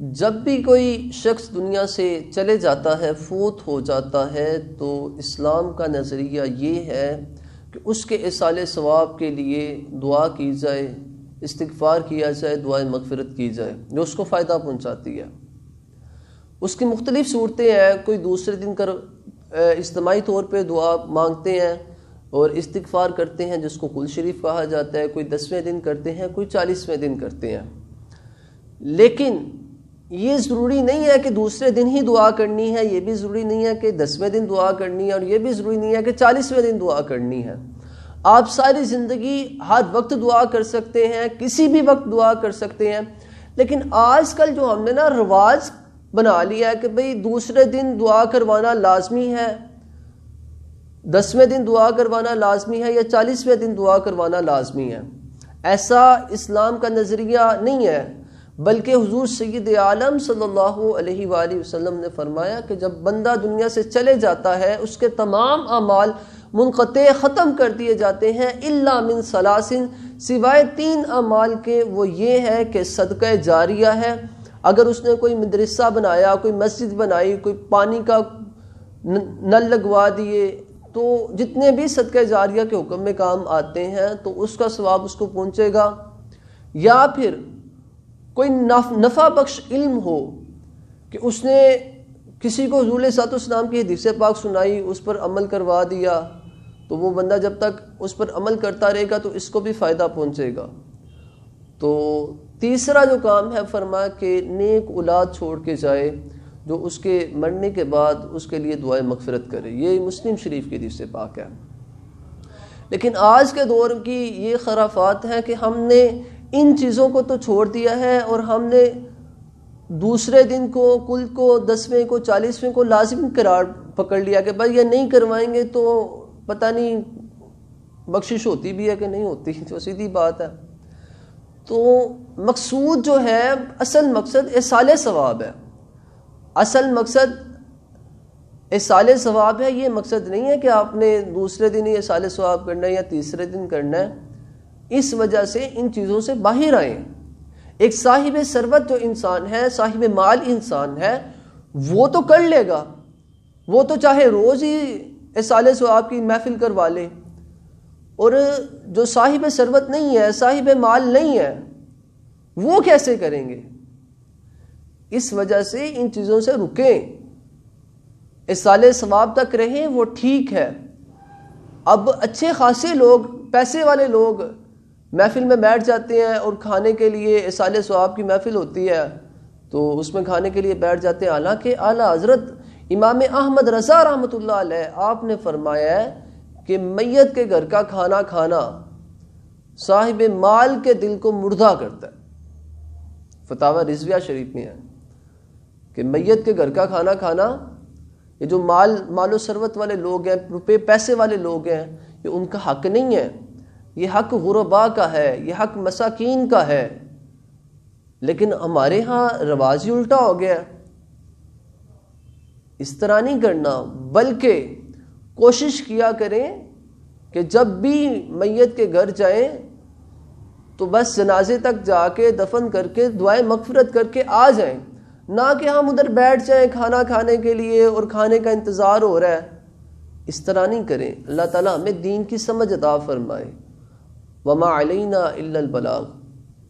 جب بھی کوئی شخص دنیا سے چلے جاتا ہے، فوت ہو جاتا ہے، تو اسلام کا نظریہ یہ ہے کہ اس کے ایصال ثواب کے لیے دعا کی جائے، استغفار کیا جائے، دعائے مغفرت کی جائے جو اس کو فائدہ پہنچاتی ہے۔ اس کی مختلف صورتیں ہیں، کوئی دوسرے دن اجتماعی طور پہ دعا مانگتے ہیں اور استغفار کرتے ہیں جس کو کل شریف کہا جاتا ہے، کوئی 10ویں دن کرتے ہیں، کوئی 40ویں دن کرتے ہیں۔ لیکن یہ ضروری نہیں ہے کہ دوسرے دن ہی دعا کرنی ہے، یہ بھی ضروری نہیں ہے کہ 10ویں دن دعا کرنی ہے، اور یہ بھی ضروری نہیں ہے کہ 40ویں دن دعا کرنی ہے۔ آپ ساری زندگی ہر وقت دعا کر سکتے ہیں، کسی بھی وقت دعا کر سکتے ہیں۔ لیکن آج کل جو ہم نے رواج بنا لیا ہے کہ بھئی دوسرے دن دعا کروانا لازمی ہے، 10ویں دن دعا کروانا لازمی ہے، یا 40ویں دن دعا کروانا لازمی ہے، ایسا اسلام کا نظریہ نہیں ہے۔ بلکہ حضور سید عالم صلی اللہ علیہ وآلہ وسلم نے فرمایا کہ جب بندہ دنیا سے چلے جاتا ہے، اس کے تمام اعمال منقطع ختم کر دیے جاتے ہیں، الا من ثلاث، سوائے 3 اعمال کے۔ وہ یہ ہے کہ صدقہ جاریہ ہے، اگر اس نے کوئی مدرسہ بنایا، کوئی مسجد بنائی، کوئی پانی کا نل لگوا دیے، تو جتنے بھی صدقہ جاریہ کے حکم میں کام آتے ہیں تو اس کا ثواب اس کو پہنچے گا۔ یا پھر کوئی نفع بخش علم ہو کہ اس نے کسی کو حضور علیہ الصلوۃ والسلام کی حدیث پاک سنائی، اس پر عمل کروا دیا، تو وہ بندہ جب تک اس پر عمل کرتا رہے گا تو اس کو بھی فائدہ پہنچے گا۔ تو تیسرا جو کام ہے، فرمایا کہ نیک اولاد چھوڑ کے جائے جو اس کے مرنے کے بعد اس کے لیے دعائے مغفرت کرے۔ یہ مسلم شریف کی حدیث پاک ہے۔ لیکن آج کے دور کی یہ خرافات ہے کہ ہم نے ان چیزوں کو تو چھوڑ دیا ہے، اور ہم نے دوسرے دن کو، کل کو، 10ویں کو، 40ویں کو لازم قرار پکڑ لیا کہ بھائی یہ نہیں کروائیں گے تو پتہ نہیں بخشش ہوتی بھی ہے کہ نہیں ہوتی، جو سیدھی بات ہے۔ تو مقصود جو ہے، اصل مقصد ایصال ثواب ہے، اصل مقصد ایصال ثواب ہے۔ یہ مقصد نہیں ہے کہ آپ نے دوسرے دن ہی ایصال ثواب کرنا ہے یا تیسرے دن کرنا ہے۔ اس وجہ سے ان چیزوں سے باہر آئیں۔ ایک صاحب ثروت جو انسان ہے، صاحب مال انسان ہے، وہ تو کر لے گا، وہ تو چاہے روز ہی ایصال ثواب کی محفل کروا لے۔ اور جو صاحب ثروت نہیں ہے، صاحب مال نہیں ہے، وہ کیسے کریں گے؟ اس وجہ سے ان چیزوں سے رکیں، ایصال ثواب تک رہیں، وہ ٹھیک ہے۔ اب اچھے خاصے لوگ، پیسے والے لوگ محفل میں بیٹھ جاتے ہیں، اور کھانے کے لیے ایصال ثواب کی محفل ہوتی ہے تو اس میں کھانے کے لیے بیٹھ جاتے ہیں۔ حالانکہ اعلیٰ حضرت امام احمد رضا رحمۃ اللہ علیہ، آپ نے فرمایا ہے کہ میت کے گھر کا کھانا کھانا صاحب مال کے دل کو مردہ کرتا ہے۔ فتاوی رضویہ شریف میں ہے کہ میت کے گھر کا کھانا کھانا، یہ جو مال و ثروت والے لوگ ہیں، روپے پیسے والے لوگ ہیں، یہ ان کا حق نہیں ہے، یہ حق غرباء کا ہے، یہ حق مساکین کا ہے۔ لیکن ہمارے ہاں رواج ہی الٹا ہو گیا ہے۔ اس طرح نہیں کرنا، بلکہ کوشش کیا کریں کہ جب بھی میت کے گھر جائیں تو بس جنازے تک جا کے دفن کر کے دعائیں مغفرت کر کے آ جائیں، نہ کہ ہم ادھر بیٹھ جائیں کھانا کھانے کے لیے اور کھانے کا انتظار ہو رہا ہے۔ اس طرح نہیں کریں۔ اللہ تعالیٰ ہمیں دین کی سمجھ عطا فرمائے۔ وما علینا الا البلاغ۔